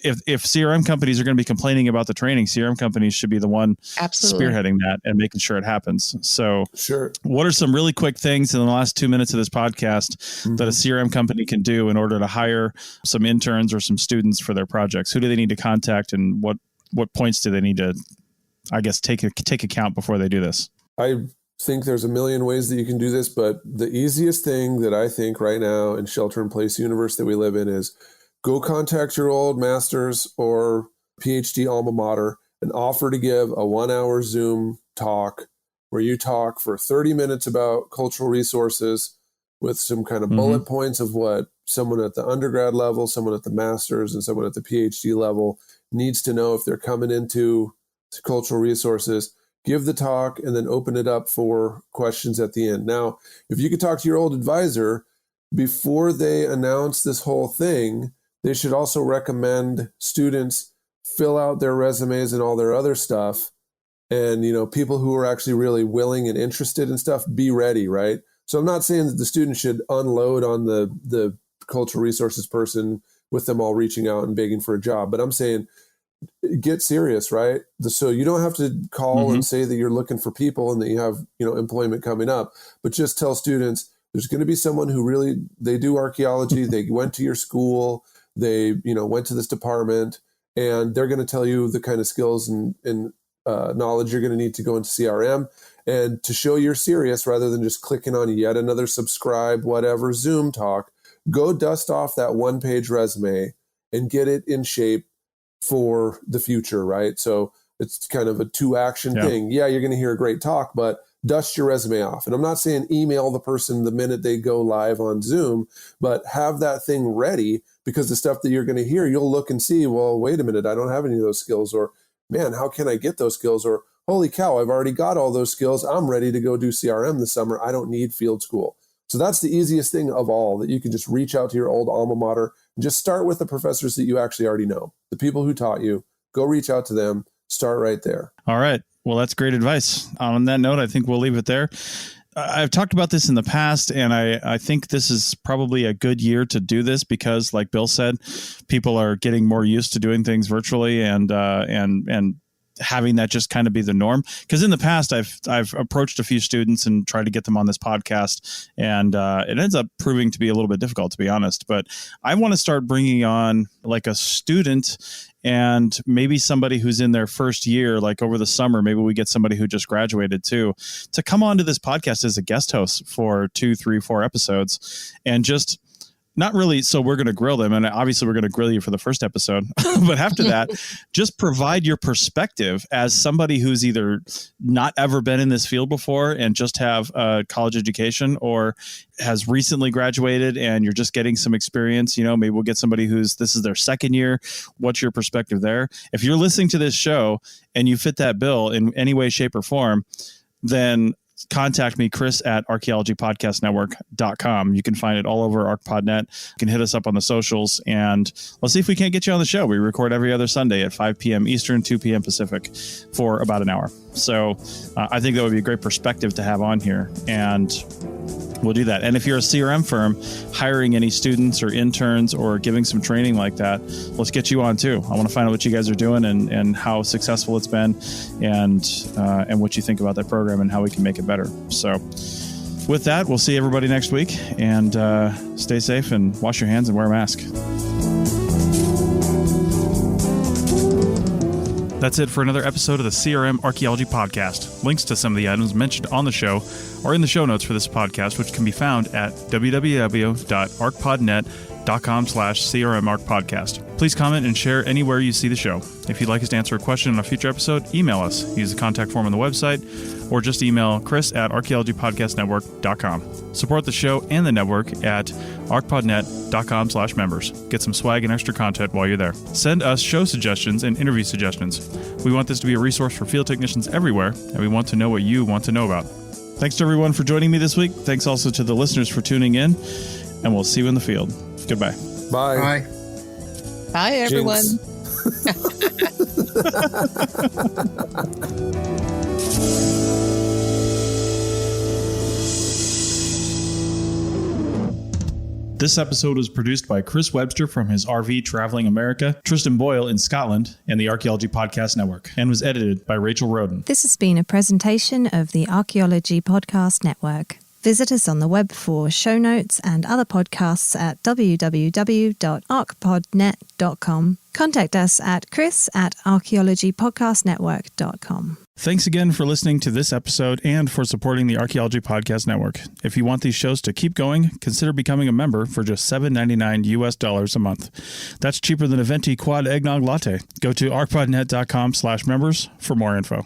if CRM companies are going to be complaining about the training, CRM companies should be the one spearheading that and making sure it happens. So what are some really quick things in the last 2 minutes of this podcast that a CRM company can do in order to hire some interns or some students for their projects? Who do they need to contact, and what points do they need to, I guess, take account before they do this? I think there's a million ways that you can do this, but the easiest thing that I think right now in shelter-in-place universe that we live in is go contact your old master's or PhD alma mater and offer to give a 1-hour Zoom talk where you talk for 30 minutes about cultural resources with some kind of bullet points of what someone at the undergrad level, someone at the master's, and someone at the PhD level needs to know if they're coming into cultural resources. Give the talk and then open it up for questions at the end. Now, if you could talk to your old advisor before they announce this whole thing, they should also recommend students fill out their resumes and all their other stuff. And, people who are actually really willing and interested in stuff, be ready, right? So I'm not saying that the student should unload on the cultural resources person with them all reaching out and begging for a job. But I'm saying get serious, right? So you don't have to call and say that you're looking for people and that you have, employment coming up, but just tell students there's going to be someone who really, they do archaeology. They went to your school. They, went to this department, and they're going to tell you the kind of skills and knowledge you're going to need to go into CRM, and to show you're serious rather than just clicking on yet another subscribe, whatever Zoom talk. Go dust off that 1-page resume and get it in shape for the future, right? So it's kind of a 2-action thing. Yeah, you're going to hear a great talk, but dust your resume off. And I'm not saying email the person the minute they go live on Zoom, but have that thing ready, because the stuff that you're going to hear, you'll look and see, well, wait a minute, I don't have any of those skills, or man, how can I get those skills? Or holy cow, I've already got all those skills. I'm ready to go do CRM this summer. I don't need field school. So that's the easiest thing of all, that you can just reach out to your old alma mater and just start with the professors that you actually already know, the people who taught you. Go reach out to them. Start right there. All right. Well, that's great advice. On that note, I think we'll leave it there. I've talked about this in the past, and I think this is probably a good year to do this, because, like Bill said, people are getting more used to doing things virtually and having that just kind of be the norm. Because in the past, I've approached a few students and tried to get them on this podcast, and it ends up proving to be a little bit difficult, to be honest. But I want to start bringing on like a student, and maybe somebody who's in their first year, like over the summer. Maybe we get somebody who just graduated too, to come onto this podcast as a guest host for 2, 3, 4 episodes, and just not really. So we're going to grill them, and obviously we're going to grill you for the first episode, but after that, just provide your perspective as somebody who's either not ever been in this field before and just have a college education, or has recently graduated and you're just getting some experience. Maybe we'll get somebody this is their second year. What's your perspective there? If you're listening to this show and you fit that bill in any way, shape, or form, then contact me, Chris at archaeologypodcastnetwork.com. You can find it all over ArcPodNet. You can hit us up on the socials, and let's see if we can't get you on the show. We record every other Sunday at 5 p.m. Eastern, 2 p.m. Pacific for about an hour. So I think that would be a great perspective to have on here. And We'll do that. And if you're a CRM firm hiring any students or interns or giving some training like that, let's get you on too. I want to find out what you guys are doing and how successful it's been and what you think about that program and how we can make it better. So with that, we'll see everybody next week, and stay safe and wash your hands and wear a mask. That's it for another episode of the CRM Archaeology Podcast. Links to some of the items mentioned on the show are in the show notes for this podcast, which can be found at www.arcpodnet.com/CRMArchPodcast. Please comment and share anywhere you see the show. If you'd like us to answer a question in a future episode, email us. Use the contact form on the website, or just email chris@archaeologypodcastnetwork.com. Support the show and the network at arcpodnet.com/members. Get some swag and extra content while you're there. Send us show suggestions and interview suggestions. We want this to be a resource for field technicians everywhere, and we want to know what you want to know about. Thanks to everyone for joining me this week. Thanks also to the listeners for tuning in, and we'll see you in the field. Goodbye. Bye. Bye. Bye, everyone. This episode was produced by Chris Webster from his RV Traveling America, Tristan Boyle in Scotland, and the Archaeology Podcast Network, and was edited by Rachel Roden. This has been a presentation of the Archaeology Podcast Network. Visit us on the web for show notes and other podcasts at www.arcpodnet.com. Contact us at chris@archaeologypodcastnetwork.com. Thanks again for listening to this episode and for supporting the Archaeology Podcast Network. If you want these shows to keep going, consider becoming a member for just $7.99 US a month. That's cheaper than a venti quad eggnog latte. Go to arcpodnet.com/members for more info.